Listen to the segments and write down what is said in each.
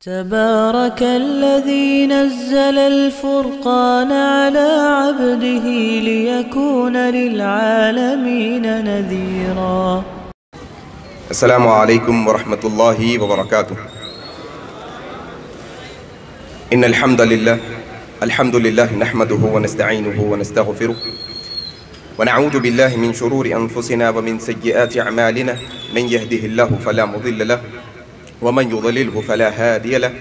تبارك الذي نزل الفرقان على عبده ليكون للعالمين نذيرا. السلام عليكم ورحمة الله وبركاته. إن الحمد لله نحمده ونستعينه ونستغفره ونعوذ بالله من شرور أنفسنا ومن سيئات أعمالنا. من يهده الله فلا مضل له ومن يضلله فلا هادي له.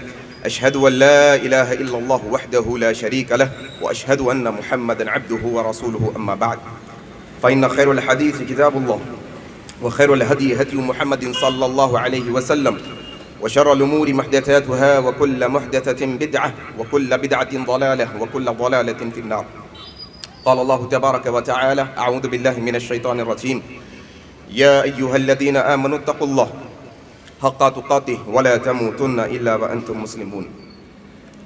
أشهد أن لا إله إلا الله وحده لا شريك له وأشهد أن محمدا عبده ورسوله. أما بعد فإن خير الحديث كتاب الله وخير الهدي هدي محمد صلى الله عليه وسلم وشر الأمور محدثاتها وكل محدثة بدعة وكل بدعة ضلالة وكل ضلالة في النار. قال الله تبارك وتعالى: أعوذ بالله من الشيطان الرجيم. يا أيها الذين آمنوا اتقوا الله حق تقاته ولا تموتن إلا وأنتم مسلمون.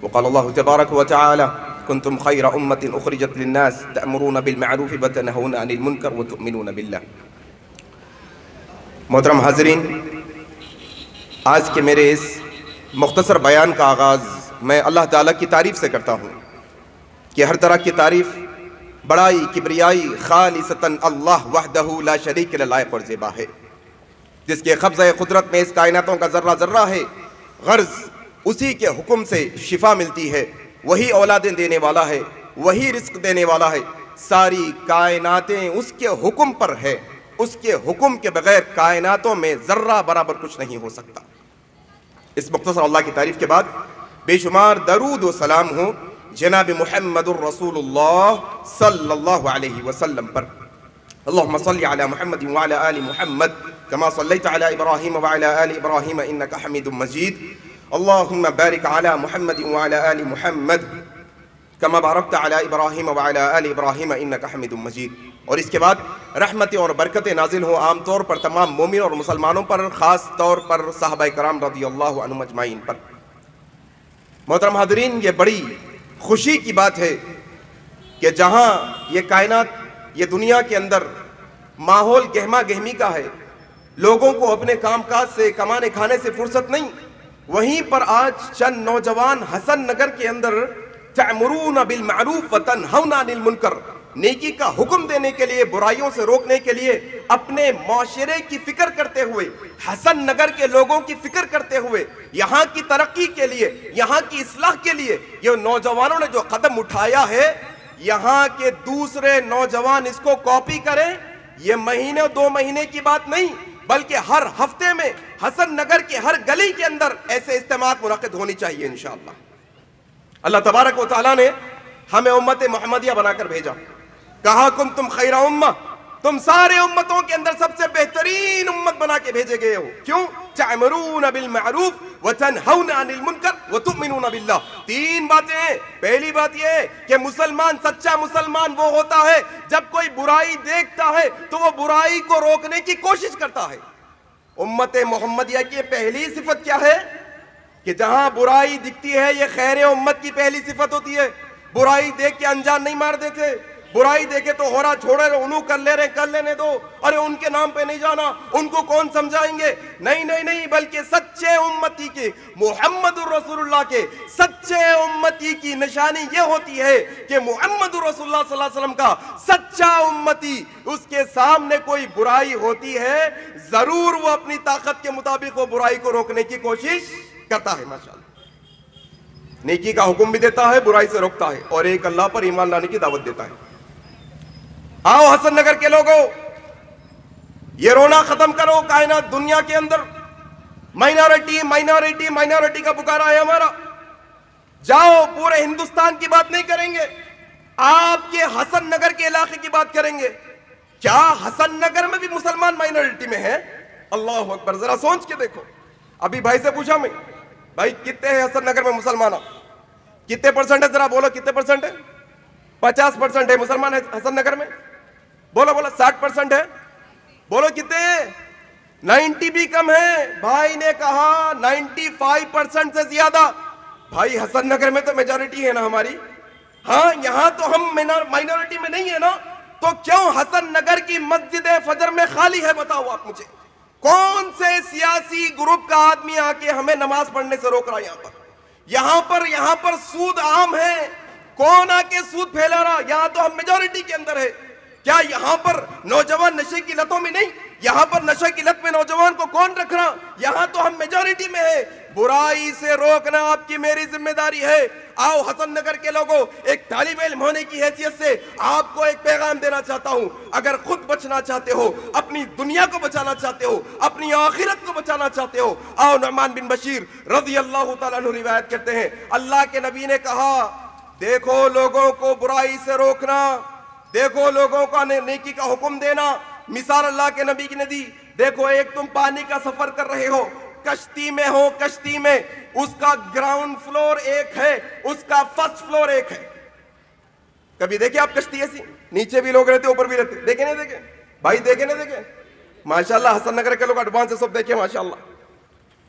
وقال الله تبارك وتعالى: كنتم خير أمة أخرجت للناس تأمرون بالمعروف وتنهون عن المنكر وتؤمنون بالله. محترم حاضرین، آج کے میرے اس مختصر بیان کا آغاز میں اللہ تعالیٰ کی تعریف سے کرتا ہوں کہ ہر طرح کی تعریف، بڑائی، کبریائی خالصتاً اللہ وحدہ لا شریک لہ لائق اور زیبا ہے، جس کے قبضہ قدرت میں اس کائناتوں کا ذرہ ذرہ ہے. غرض اسی کے حکم سے شفا ملتی ہے، وہی اولادیں دینے والا ہے، وہی رزق دینے والا ہے. ساری کائناتیں اس کے حکم پر ہے، اس کے حکم کے بغیر کائناتوں میں ذرہ برابر کچھ نہیں ہو سکتا. اس مختصر اللہ کی تعریف کے بعد بے شمار درود و سلام ہوں جناب محمد الرسول اللہ صلی اللہ علیہ وسلم پر. اللہم صلی علی محمد وعلی آل محمد كما صليت على إبراهيم وعلى آل إبراهيم إنك حميد مجيد. اللهم بارك على محمد وعلى آل محمد كما باركت على إبراهيم وعلى آل إبراهيم إنك حميد مجيد. اور اس کے بعد رحمتیں اور برکتیں نازل ہوں عام طور پر تمام مومن اور مسلمانوں پر، خاص طور پر صحابہ کرام رضی اللہ عنہم اجمعین پر. محترم حاضرین، یہ بڑی خوشی کی بات ہے کہ جہاں یہ کائنات، یہ دنیا کے اندر ماحول گہما گہمی کا ہے، لوگوں کو اپنے کام کاج سے، کمانے کھانے سے فرصت نہیں، وہیں پر آج چند نوجوان حسن نگر کے اندر تأمرون بالمعروف وتنہون عن المنکر، نیکی کا حکم دینے کے لیے، برائیوں سے روکنے کے لیے، اپنے معاشرے کی فکر کرتے ہوئے، حسن نگر کے لوگوں کی فکر کرتے ہوئے، یہاں کی ترقی کے لیے، یہاں کی اصلاح کے لیے یہ نوجوانوں نے جو قدم اٹھایا ہے، یہاں کے دوسرے نوجوان اس کو کاپی کریں. یہ مہینے 2 مہینے کی بات نہیں، بلکہ ہر ہفتے میں حسن نگر کے ہر گلی کے اندر ایسے اجتماعات منعقد ہونی چاہیے انشاءاللہ. اللہ تبارک و تعالیٰ نے ہمیں امت محمدیہ بنا کر بھیجا، کہا کنتم خیر امہ، تم سارے امتوں کے اندر سب سے بہترین امت بنا کے بھیجے گئے ہو. کیوں؟ تأمرون بالمعروف وتنہون عن المنکر وتؤمنون باللہ. 3 باتیں ہیں. پہلی بات یہ ہے کہ مسلمان، سچا مسلمان وہ ہوتا ہے جب کوئی برائی دیکھتا ہے تو وہ برائی کو روکنے کی کوشش کرتا ہے. امت محمدیہ کی پہلی صفت کیا ہے؟ کہ جہاں برائی دکھتی ہے، یہ خیر امت کی پہلی صفت ہوتی ہے. برائی دیکھ کے انجان نہیں مار دیتے، برائی دیکھے تو ہو رہا چھوڑے انہوں کر لے رہے، کر لینے دو، ارے ان کے نام پہ نہیں جانا، ان کو کون سمجھائیں گے. نہیں، بلکہ سچے امتی کے، محمد الرسول اللہ کے سچے امتی کی نشانی یہ ہوتی ہے کہ محمد الرسول اللہ صلی اللہ علیہ وسلم کا سچا امتی، اس کے سامنے کوئی برائی ہوتی ہے، ضرور وہ اپنی طاقت کے مطابق وہ برائی کو روکنے کی کوشش کرتا ہے. ماشاءاللہ، نیکی کا حکم بھی دیتا ہے، برائی سے روکتا ہے، اور ایک اللہ پر ایمان لانے کی دعوت دیتا ہے. آؤ حسن نگر کے لوگوں، یہ رونا ختم کرو. کائنات دنیا کے اندر مائنورٹی کا پکارا ہے ہمارا. جاؤ، پورے ہندوستان کی بات نہیں کریں گے، آپ کے حسن نگر کے علاقے کی بات کریں گے. کیا حسن نگر میں بھی مسلمان مائنورٹی میں ہیں؟ اللہ اکبر، ذرا سوچ کے دیکھو. ابھی بھائی سے پوچھا میں، بھائی کتنے ہیں حسن نگر میں مسلمان؟ کتنے پرسنٹ ہے؟ ذرا بولو کتنے پرسنٹ ہے؟ 50% ہے مسلمان حسن نگر میں. بولو 60% ہے. بولو کتنے ہیں؟ 90 بھی کم ہے. بھائی نے کہا 95% سے زیادہ. بھائی حسن نگر میں تو میجورٹی ہے نا ہماری. ہاں، یہاں تو ہم مائنورٹی میں نہیں ہے نا. تو کیوں حسن نگر کی مسجد فجر میں خالی ہے؟ بتاؤ آپ مجھے. کون سے سیاسی گروپ کا آدمی آ کے ہمیں نماز پڑھنے سے روک رہا ہے؟ یہاں پر سود عام ہے، کون آ کے سود پھیلا رہا؟ یہاں تو ہم میجورٹی کے اندر ہے، کیا یہاں پر نوجوان نشے کی لتوں میں نہیں؟ یہاں پر نشے کی لت میں نوجوان کو کون رکھ رہا؟ یہاں تو ہم میجورٹی میں ہے۔ برائی سے روکنا آپ کی میری ذمہ داری ہے۔ آؤ حسن نگر کے لوگوں، ایک طالب علم ہونے کی حیثیت سے آپ کو ایک پیغام دینا چاہتا ہوں، اگر خود بچنا چاہتے ہو، اپنی دنیا کو بچانا چاہتے ہو، اپنی آخرت کو بچانا چاہتے ہو، آؤ نعمان بن بشیر رضی اللہ تعالیٰ عنہ روایت کرتے ہیں، اللہ کے نبی نے کہا دیکھو لوگوں کو برائی سے روکنا، دیکھو لوگوں کا نیکی کا حکم دینا۔ مثال اللہ کے نبی کی نے دی، دیکھو ایک تم پانی کا سفر کر رہے ہو، کشتی میں ہو، کشتی میں اس کا گراؤنڈ فلور ایک ہے، اس کا فرسٹ فلور ایک ہے۔ کبھی دیکھیں آپ کشتی ایسی؟ نیچے بھی لوگ رہتے، اوپر بھی رہتے، دیکھیں نہیں دیکھیں بھائی؟ دیکھیں نہیں دیکھیں؟ ماشاءاللہ حسن نگر کے لوگ ایڈوانس ہے، سب دیکھیں ماشاءاللہ،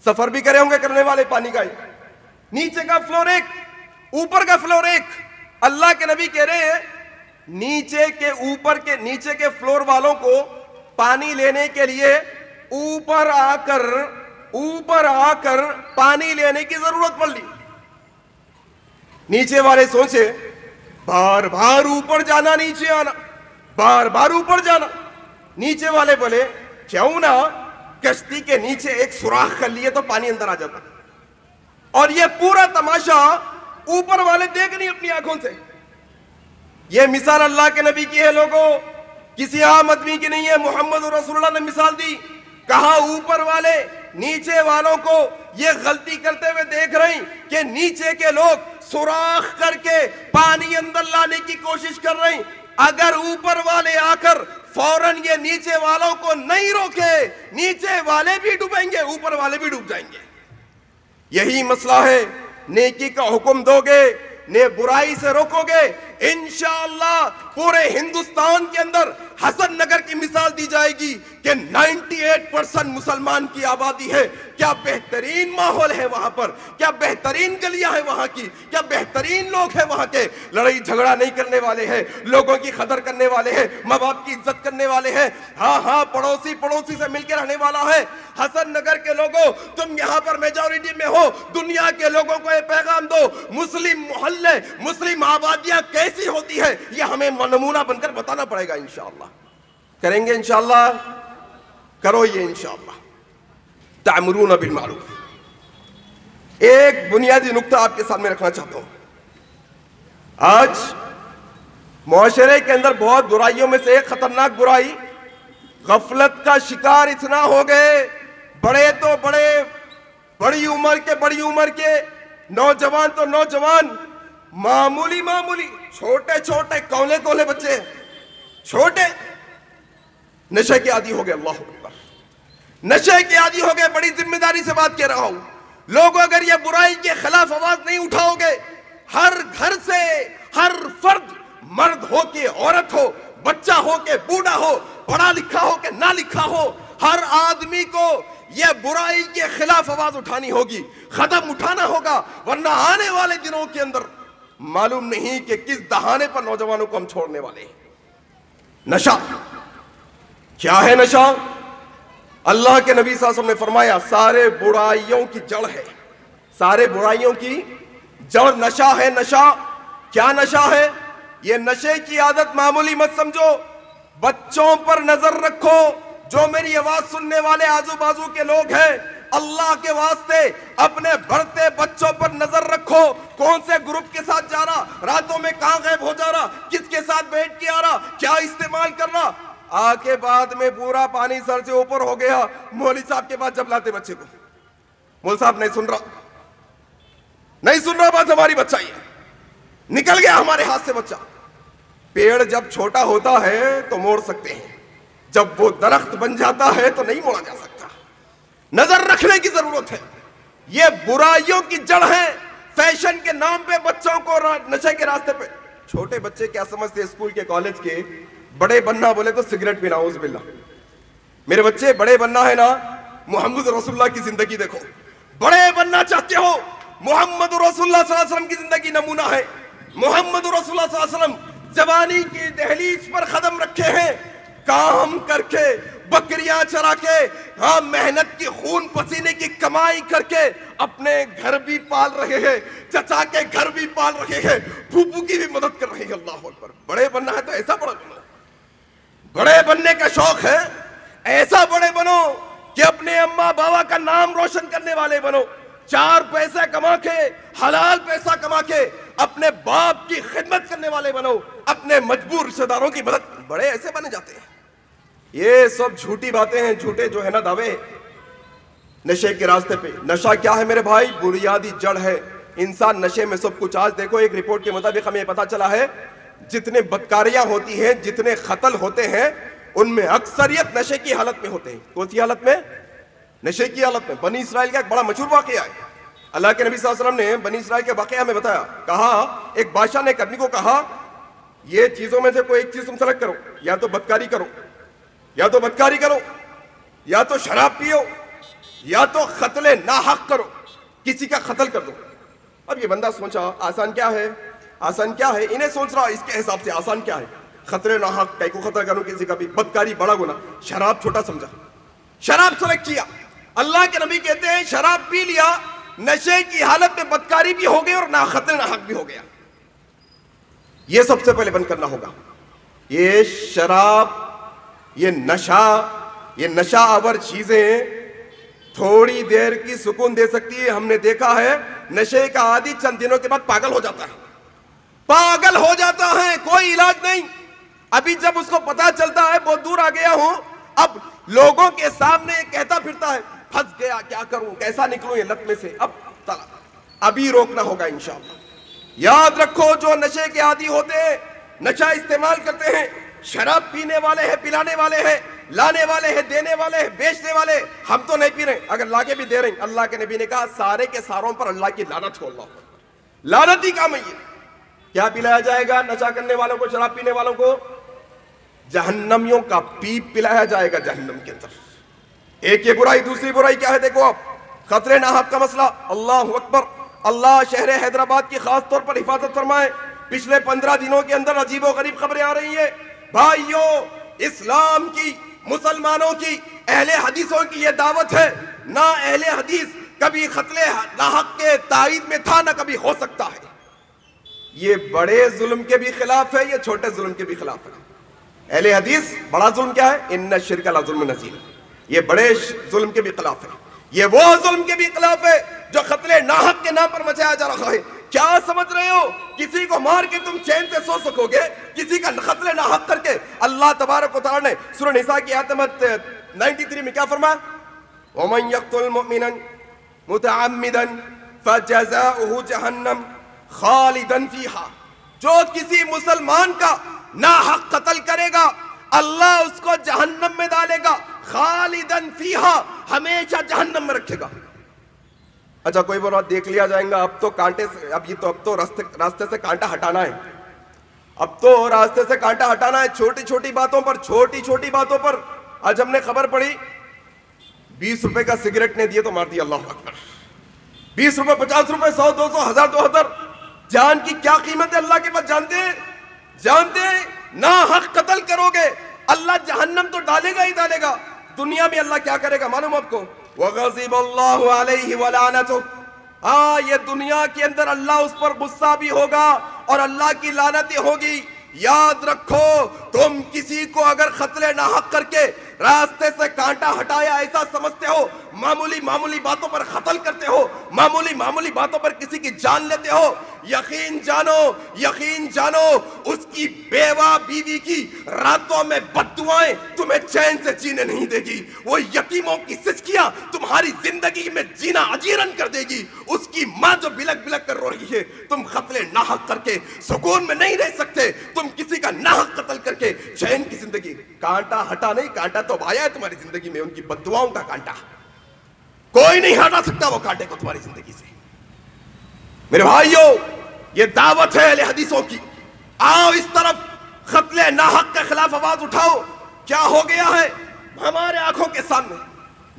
سفر بھی کرے ہوں گے کرنے والے پانی کا ہی۔ نیچے کا فلور ایک، اوپر کا فلور ایک۔ اللہ کے نبی کہہ رہے ہیں نیچے کے فلور والوں کو پانی لینے کے لیے اوپر آ کر پانی لینے کی ضرورت پڑ لی۔ نیچے والے سوچے بار بار اوپر جانا، نیچے آنا، بار بار اوپر جانا۔ نیچے والے بولے کیوں نہ کشتی کے نیچے ایک سوراخ کر لیے تو پانی اندر آ جاتا۔ اور یہ پورا تماشا اوپر والے دیکھ نہیں اپنی آنکھوں سے۔ یہ مثال اللہ کے نبی کی ہے لوگوں، کسی عام آدمی کی نہیں ہے۔ محمد رسول اللہ نے مثال دی، کہا اوپر والے نیچے والوں کو یہ غلطی کرتے ہوئے دیکھ رہے ہیں کہ نیچے کے لوگ سوراخ کر کے پانی اندر لانے کی کوشش کر رہے ہیں۔ اگر اوپر والے آ کر فوراً یہ نیچے والوں کو نہیں روکے، نیچے والے بھی ڈوبیں گے، اوپر والے بھی ڈوب جائیں گے۔ یہی مسئلہ ہے، نیکی کا حکم دو گے، برائی سے روکو گے، انشاءاللہ پورے ہندوستان کے اندر حسن نگر کی مثال دی جائے گی کہ 98% مسلمان کی آبادی ہے۔ کیا بہترین ماحول ہے وہاں پر، کیا بہترین گلیاں ہیں وہاں کی، کیا بہترین لوگ ہیں وہاں کے، لڑائی جھگڑا نہیں کرنے والے ہیں، لوگوں کی قدر کرنے والے ہیں، ماں باپ کی عزت کرنے والے ہیں۔ ہاں پڑوسی سے مل کے رہنے والا ہے۔ حسن نگر کے لوگوں، تم یہاں پر میجورٹی میں ہو، دنیا کے لوگوں کو یہ پیغام دو، مسلم محلے، مسلم آبادیاں کیسی ہوتی ہے یہ ہمیں نمونہ بن کر بتانا پڑے گا۔ انشاءاللہ کریں گے، انشاءاللہ کرو یہ انشاءاللہ۔ تعمرون بالمعروف۔ ایک بنیادی نقطہ آپ کے سامنے رکھنا چاہتا ہوں۔ آج معاشرے کے اندر بہت برائیوں میں سے ایک خطرناک برائی، غفلت کا شکار اتنا ہو گئے، بڑے تو بڑے، بڑی عمر کے نوجوان تو نوجوان، معمولی چھوٹے کولے بچے، چھوٹے نشے کے عادی ہو گئے۔ اللہ اکبر، نشے کے عادی ہو گئے۔ بڑی ذمہ داری سے بات کہہ رہا ہوں، لوگوں اگر یہ برائی کے خلاف آواز نہیں اٹھاؤ گے، ہر گھر سے ہر فرد، مرد ہو کہ عورت ہو، بچہ ہو کہ بوڑھا ہو، پڑھا لکھا ہو کہ نہ لکھا ہو، ہر آدمی کو یہ برائی کے خلاف آواز اٹھانی ہوگی، قدم اٹھانا ہوگا، ورنہ آنے والے دنوں کے اندر معلوم نہیں کہ کس دہانے پر نوجوانوں کو ہم چھوڑنے والے ہیں۔ نشہ کیا ہے؟ نشہ اللہ کے نبی صلی اللہ علیہ وسلم نے فرمایا سارے برائیوں کی جڑ ہے، سارے برائیوں کی جڑ نشہ ہے۔ نشہ کیا نشہ ہے؟ یہ نشے کی عادت معمولی مت سمجھو۔ بچوں پر نظر رکھو، جو میری آواز سننے والے آزو بازو کے لوگ ہیں، اللہ کے واسطے اپنے بڑھتے بچوں پر نظر رکھو۔ کون سے گروپ کے ساتھ جا رہا، راتوں میں کہاں غائب ہو جا رہا، کس کے ساتھ بیٹھ کے آ رہا، کیا استعمال کر رہا۔ آ کے بعد میں پورا پانی سر سے اوپر ہو گیا، مولوی صاحب کے پاس جب لاتے بچے کو، مولوی صاحب نہیں سن رہا بات ہماری، بچہ ہی ہے، نکل گیا ہمارے ہاتھ سے بچہ۔ پیڑ جب چھوٹا ہوتا ہے تو موڑ سکتے ہیں، جب وہ درخت بن جاتا ہے تو نہیں موڑا جا سکتا۔ نظر رکھنے کی ضرورت ہے۔ یہ برائیوں کی جڑ ہے۔ فیشن کے نام پہ بچوں کو نشے کے راستے پہ، چھوٹے بچے کیا سمجھتے اسکول کے کالج کے، بڑے بننا بولے تو سگریٹ پینا، اعوذ باللہ۔ میرے بچے بڑے بننا ہے نا، محمد رسول اللہ کی زندگی دیکھو۔ بڑے بننا چاہتے ہو، محمد رسول اللہ صلی اللہ علیہ وسلم کی زندگی نمونہ ہے۔ محمد رسول اللہ صلی اللہ علیہ وسلم جوانی کی دہلیز پر قدم رکھے ہیں، کام کر کے بکریاں چرا کے، ہاں محنت کی خون پسینے کی کمائی کر کے اپنے گھر بھی پال رہے ہیں، چچا کے گھر بھی پال رہے ہیں، پھوپھو کی بھی مدد کر رہے ہیں۔ اللہ اکبر۔ بڑے بننا ہے تو ایسا بڑا بنو، بڑے بننے کا شوق ہے ایسا بڑے بنو کہ اپنے اماں بابا کا نام روشن کرنے والے بنو، 4 پیسہ کما کے، حلال پیسہ کما کے اپنے باپ کی خدمت کرنے والے بنو، اپنے مجبور رشتہ داروں کی مدد۔ بڑے ایسے بنے جاتے ہیں۔ یہ سب جھوٹی باتیں ہیں، جھوٹے جو ہے نا دعوے نشے کے راستے پہ۔ نشہ کیا ہے میرے بھائی؟ بنیادی جڑ ہے، انسان نشے میں سب کچھ۔ آج دیکھو ایک رپورٹ کے مطابق ہمیں پتا چلا ہے جتنے بدکاریاں ہوتی ہیں، جتنے قتل ہوتے ہیں، ان میں اکثریت نشے کی حالت میں ہوتے ہیں۔ کون سی حالت میں؟ نشے کی حالت میں۔ بنی اسرائیل کا ایک بڑا مشہور واقعہ ہے، اللہ کے نبی صلی اللہ علیہ وسلم نے بنی اسرائیل کے واقعہ ہمیں بتایا۔ کہا ایک بادشاہ نے ایک آدمی کو کہا یہ چیزوں میں سے کوئی ایک چیز تم سلیکٹ کرو، یا تو بدکاری کرو، یا تو بدکاری کرو، یا تو شراب پیو، یا تو قتل ناحق کرو، کسی کا قتل کر دو۔ اب یہ بندہ سوچا آسان کیا ہے؟ آسان کیا ہے؟ انہیں سوچ رہا اس کے حساب سے آسان کیا ہے؟ قتل ناحق، کئی کو قتل کروں کسی کا بھی، بدکاری بڑا گناہ، شراب چھوٹا سمجھا، شراب سلیکٹ کیا۔ اللہ کے نبی کہتے ہیں شراب پی لیا، نشے کی حالت میں بدکاری بھی ہو گئی اور قتل ناحق بھی ہو گیا۔ یہ سب سے پہلے بند کرنا ہوگا۔ یہ شراب، یہ نشہ آور چیزیں تھوڑی دیر کی سکون دے سکتی ہے۔ ہم نے دیکھا ہے نشے کا عادی چند دنوں کے بعد پاگل ہو جاتا ہے، پاگل ہو جاتا ہے، کوئی علاج نہیں۔ ابھی جب اس کو پتا چلتا ہے بہت دور آ گیا ہوں، اب لوگوں کے سامنے کہتا پھرتا ہے پھنس گیا، کیا کروں، کیسا نکلوں یہ لت میں سے۔ ابھی روکنا ہوگا انشاءاللہ۔ یاد رکھو جو نشے کے عادی ہوتے ہیں، نشہ استعمال کرتے ہیں، شراب پینے والے ہیں، پلانے والے ہیں، لانے والے ہیں، دینے والے ہیں، بیچنے والے، ہم تو نہیں پی رہے، اگر لا کے بھی دے رہے ہیں، اللہ کے نبی نے کہا سارے کے ساروں پر اللہ کی لعنت ہو۔ اللہ لعنت ہی کام ہے یہ۔ کیا پلایا جائے گا نشہ کرنے والوں کو، شراب پینے والوں کو؟ جہنمیوں کا پیپ پلایا جائے گا جہنم کے اندر۔ ایک یہ برائی، دوسری برائی کیا ہے دیکھو آپ، قتل ناحق کا مسئلہ۔ اللہ اکبر۔ اللہ شہر حیدرآباد کی خاص طور پر حفاظت فرمائے۔ پچھلے 15 دنوں کے اندر عجیب و غریب خبریں آ رہی ہیں۔ بھائیوں، اسلام کی، مسلمانوں کی، اہل حدیثوں کی یہ دعوت ہے، نہ اہل حدیث کبھی قتل ناحق کے تائید میں تھا، نہ کبھی ہو سکتا ہے۔ یہ بڑے ظلم کے بھی خلاف ہے، یہ چھوٹے ظلم کے بھی خلاف ہے۔ اہل حدیث بڑا ظلم کیا ہے؟ ان الشرک لظلم عظیم، یہ بڑے ظلم کے بھی خلاف ہے۔ یہ وہ ظلم کے بھی خلاف ہے جو قتل ناحق کے نام پر مچایا جا رہا ہے۔ کیا سمجھ رہے ہو کسی کو مار کے تم چین سے سو سکو گے؟ کسی کا قتل ناحق کر کے؟ اللہ تبارک و تعالی نے سورہ نساء کی آیت نمبر 93 میں کیا فرمایا؟ وَمَن يَقْتُلْ مُؤْمِنًا مُتَعَمِّدًا فَجَزَاؤُهُ جَهَنَّمُ خَالِدًا فِيهَا، جو کسی مسلمان کا ناحق قتل کرے گا اللہ اس کو جہنم میں ڈالے گا، خالدن فیہا، ہمیشہ جہنم میں رکھے گا۔ اچھا کوئی بول رہا دیکھ لیا جائے گا، اب تو کانٹے سے، اب تو راستے سے کانٹا ہٹانا ہے، اب تو راستے سے کانٹا ہٹانا ہے، چھوٹی چھوٹی باتوں پر۔ آج ہم نے خبر پڑھی 20 روپے کا سگریٹ نے دیے تو مار دیا۔ اللہ اکبر۔ 20 روپے، 50 روپے، 100، 200، 1000، 2000، جان کی کیا قیمت ہے اللہ کے پاس جانتے ہیں؟ ناحق قتل کرو گے اللہ جہنم تو ڈالے گا ہی ڈالے گا۔ دنیا میں اللہ کیا کرے گا معلوم آپ کو؟ وَغَضِبَ اللَّهُ عَلَيْهِ وَلَعْنَتُهُ، یہ دنیا کے اندر اللہ اس پر غصہ بھی ہوگا اور اللہ کی لعنتیں ہوگی۔ یاد رکھو تم کسی کو اگر قتل ناحق کر کے راستے سے کانٹا ہٹایا ایسا سمجھتے ہو، معمولی باتوں پر قتل کرتے ہو، معمولی باتوں پر کسی کی جان لیتے ہو، یقین جانو اس کی بیوہ بیوی کی راتوں میں بددعائیں تمہیں چین سے جینے نہیں دے گی، وہ یتیموں کی سچکیاں تمہاری زندگی میں جینا اجیرن کر دے گی، اس کی ماں جو بلک کر رو رہی ہے، تم قتل ناحق کر کے سکون میں نہیں رہ سکتے، تم کسی کا ناحق قتل کر کے چین کی زندگی، کانٹا ہٹا نہیں، کانٹا تو آیا ہے تمہاری زندگی میں، ان کی بددعاؤں کا کانٹا، کوئی نہیں ہٹا سکتا وہ کانٹے کو تمہاری زندگی سے۔ میرے بھائیوں، یہ دعوت ہے اہل حدیثوں کی، آؤ اس طرف قتل ناحق کے خلاف آواز اٹھاؤ۔ کیا ہو گیا ہے ہمارے آنکھوں کے سامنے؟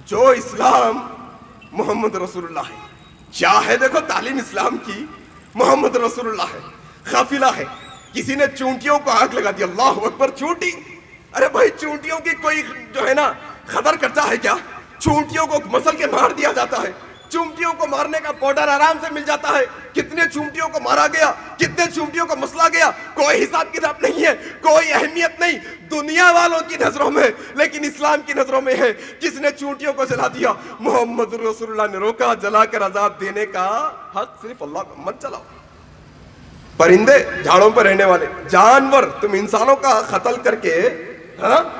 جو اسلام محمد رسول اللہ ہے، کیا ہے دیکھو تعلیم اسلام کی، محمد رسول اللہ ہے، قافلہ ہے، کسی نے چونٹیوں کو آگ لگا دی، اللہ اکبر، چونٹی ارے بھائی چونٹیوں کی کوئی جو ہے نا قدر کرتا ہے کیا؟ چونٹیوں کو مسل کے مار دیا جاتا ہے، چونٹیوں کو مارنے کا پاؤڈر آرام سے مل جاتا ہے، کتنے چونٹیوں کو مارا گیا، کتنے چونٹیوں کو مسلا گیا، کوئی حساب کتاب نہیں ہے، کوئی اہمیت نہیں دنیا والوں کی نظروں میں، لیکن اسلام کی نظروں میں ہے۔ کس نے چونٹیوں کو جلا دیا؟ محمد رسول اللہ نے روکا، جلا کر عذاب دینے کا حق صرف اللہ کو مت جلاؤ۔ پرندے جھاڑوں پر رہنے والے جانور، تم انسانوں کا قتل کر کے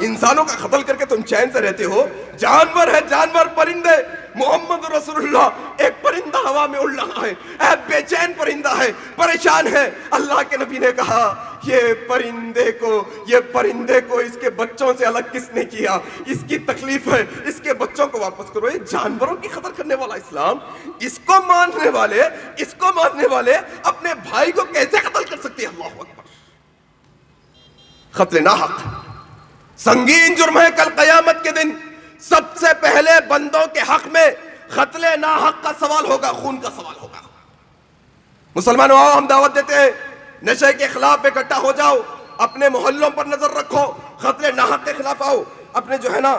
انسانوں کا قتل کر کے تم چین سے رہتے ہو، جانور ہے جانور، پرندے۔ محمد رسول اللہ ایک پرندہ ہوا میں اڑ رہا ہے، بے چین پرندہ ہے، پریشان ہے۔ اللہ کے نبی نے کہا یہ پرندے کو اس کے بچوں سے الگ کس نے کیا؟ اس کی تکلیف ہے، اس کے بچوں کو واپس کرو۔ یہ جانوروں کی قدر کرنے والا اسلام، اس کو ماننے والے اپنے بھائی کو کیسے قتل کر سکتے ہیں؟ اللہ اکبر۔ قتل ناحق سنگین جرم ہے۔ کل قیامت کے دن سب سے پہلے بندوں کے حق میں قتل ناحق کا سوال ہوگا، خون کا سوال ہوگا۔ مسلمانوں آؤ، ہم دعوت دیتے ہیں، نشے کے خلاف اکٹھا ہو جاؤ، اپنے محلوں پر نظر رکھو، قتل ناحق کے خلاف آؤ، اپنے جو ہے نا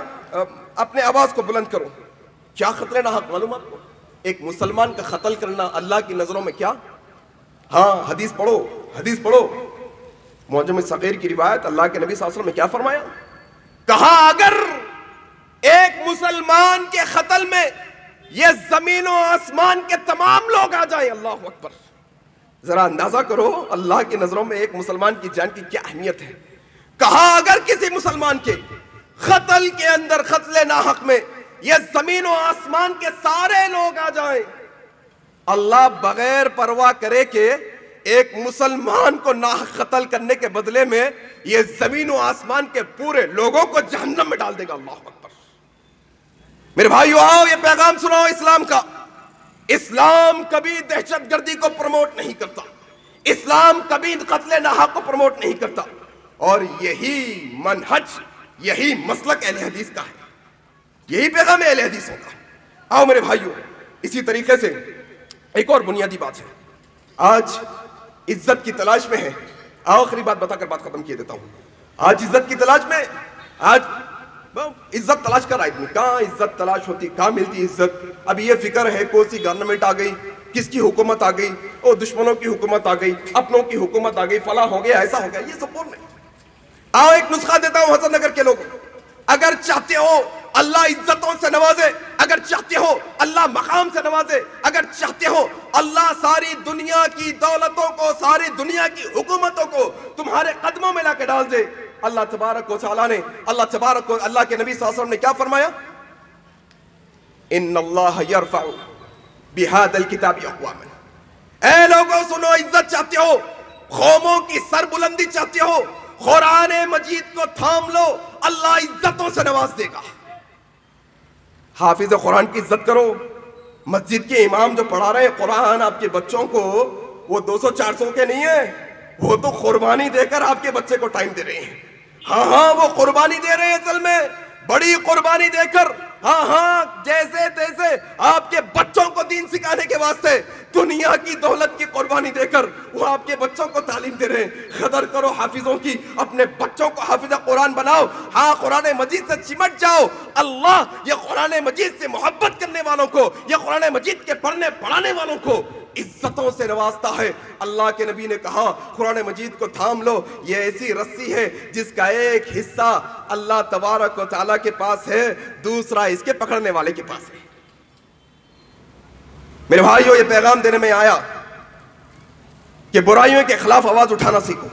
اپنے آواز کو بلند کرو۔ کیا قتل ناحق معلوم آپ کو؟ ایک مسلمان کا قتل کرنا اللہ کی نظروں میں کیا؟ ہاں حدیث پڑھو، معجم صغیر کی روایت، اللہ کے نبی صلی اللہ علیہ وسلم نے کیا فرمایا؟ کہا اگر ایک مسلمان کے قتل میں یہ زمین و آسمان کے تمام لوگ آ جائیں، اللہ اکبر، ذرا اندازہ کرو اللہ کی نظروں میں ایک مسلمان کی جان کی کیا اہمیت ہے۔ کہا اگر کسی مسلمان کے قتل کے اندر، قتل ناحق میں یہ زمین و آسمان کے سارے لوگ آ جائیں، اللہ بغیر پرواہ کرے کہ ایک مسلمان کو ناحق قتل کرنے کے بدلے میں یہ زمین و آسمان کے پورے لوگوں کو جہنم میں ڈال دے گا۔ اللہ اکبر۔ میرے بھائیو آؤ، یہ پیغام سنو اسلام کا۔ اسلام کبھی دہشت گردی کو پروموٹ نہیں کرتا، اسلام کبھی قتل ناحق کو پروموٹ نہیں کرتا، اور یہی منہج، یہی مسلک اہل حدیث کا ہے، یہی پیغام اہل حدیثوں کا۔ آؤ میرے بھائیو، اسی طریقے سے ایک اور بنیادی بات ہے، آج عزت کی تلاش میں ہے۔ آخری بات بتا کر بات ختم کیے دیتا ہوں۔ آج عزت کی تلاش میں، آج عزت تلاش کر آدمی، کہاں عزت تلاش ہوتی، کہاں ملتی عزت؟ اب یہ فکر ہے کون سی گورنمنٹ آ گئی، کس کی حکومت آ گئی، او دشمنوں کی حکومت آ گئی، اپنوں کی حکومت آ گئی، فلاں ہو گیا، ایسا ہو گیا، یہ سب بول نہیں۔ آؤ ایک نسخہ دیتا ہوں حسن نگر کے لوگوں، اگر چاہتے ہو اللہ عزتوں سے نوازے، اگر چاہتے ہو اللہ مقام سے نوازے، اگر چاہتے ہو اللہ ساری دنیا کی دولتوں کو، ساری دنیا کی حکومتوں کو تمہارے قدموں میں لا کے ڈال دے، اللہ تبارک و تعالیٰ نے، اللہ کے نبی صلی اللہ علیہ وسلم نے کیا فرمایا؟ ان اللہ یرفع بہذا الکتاب اقواما۔ اے لوگوں سنو، عزت چاہتے ہو، قوموں کی سر بلندی چاہتے ہو، قرآن مجید کو تھام لو، اللہ عزتوں سے نواز دے گا۔ حافظ قرآن کی عزت کرو، مسجد کے امام جو پڑھا رہے ہیں قرآن آپ کے بچوں کو، وہ 200-400 کے نہیں ہیں، وہ تو قربانی دے کر آپ کے بچے کو ٹائم دے رہے ہیں۔ ہاں وہ قربانی دے رہے ہیں، اصل میں بڑی قربانی دے کر، جیسے تیسے آپ کے بچوں کو دین سکھانے کے واسطے دنیا کی دولت کی قربانی دے کر وہ آپ کے بچوں کو تعلیم دے رہے ہیں۔ قدر کرو حافظوں کی، اپنے بچوں کو حافظ قرآن بناؤ، قرآن مجید سے چمٹ جاؤ۔ اللہ یہ قرآن مجید سے محبت کرنے والوں کو، یہ قرآن مجید کے پڑھنے پڑھانے والوں کو عزتوں سے نوازتا ہے۔ اللہ کے نبی نے کہا قرآن مجید کو تھام لو، یہ ایسی رسی ہے جس کا ایک حصہ اللہ تبارک و تعالیٰ کے پاس ہے، دوسرا اس کے پکڑنے والے کے پاس ہے۔ میرے بھائیو، یہ پیغام دینے میں آیا کہ برائیوں کے خلاف آواز اٹھانا سیکھو،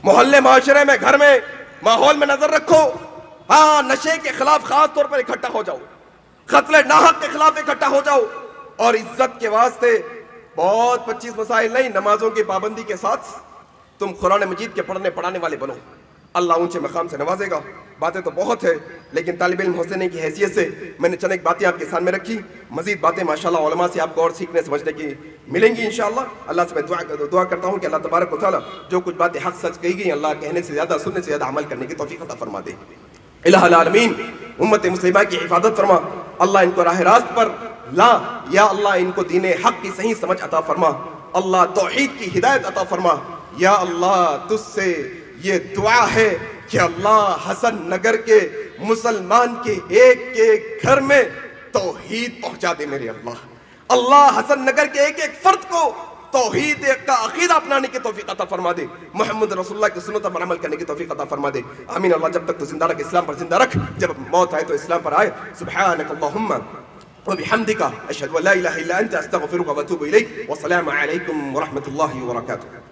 محلے معاشرے میں، گھر میں، ماحول میں نظر رکھو۔ نشے کے خلاف خاص طور پر اکٹھا ہو جاؤ، قتل ناحق کے خلاف اکٹھا ہو جاؤ، اور عزت کے واسطے بہت 25 مسائل نہیں، نمازوں کی پابندی کے ساتھ تم قرآن مجید کے پڑھنے پڑھانے والے بنو، اللہ اونچے مقام سے نوازے گا۔ باتیں تو بہت ہے، لیکن طالب علم ہونے کی حیثیت سے میں نے چند ایک باتیں آپ کے سامنے رکھی، مزید باتیں ماشاءاللہ علماء سے آپ کو اور سیکھنے سمجھنے کی ملیں گی انشاءاللہ۔ اللہ سے میں دعا کرتا ہوں کہ اللہ تبارک و تعالیٰ جو کچھ باتیں حق سچ کہی گئی، اللہ کہنے سے زیادہ، سننے سے زیادہ عمل کرنے کی توفیق عطا فرما دے۔ الہ العالمین امت مسلمہ کی حفاظت فرما، اللہ ان کو راہ راست پر لا، یا اللہ ان کو دین حق کی صحیح سمجھ عطا فرما، اللہ توحید کی ہدایت عطا فرما، یا اللہ تجھ سے یہ دعا ہے کہ اللہ حسن نگر کے مسلمان کے ایک گھر میں توحید پہنچا دے میرے اللہ. اللہ حسن نگر کے ایک فرد کو توحید کا عقیدہ اپنانے کی توفیق عطا فرما دے. محمد رسول اللہ کی سنت پر عمل کرنے کی توفیق عطا فرما دے. آمین. اللہ جب تک تو زندہ رکھ اسلام پر زندہ رکھ، جب موت آئے تو اسلام پر آئے. سبحانک اللہم وبحمدک اشہد ان لا الہ الا انت استغفرک واتوب الیک. والسلام علیکم ورحمۃ اللہ وبرکاتہ.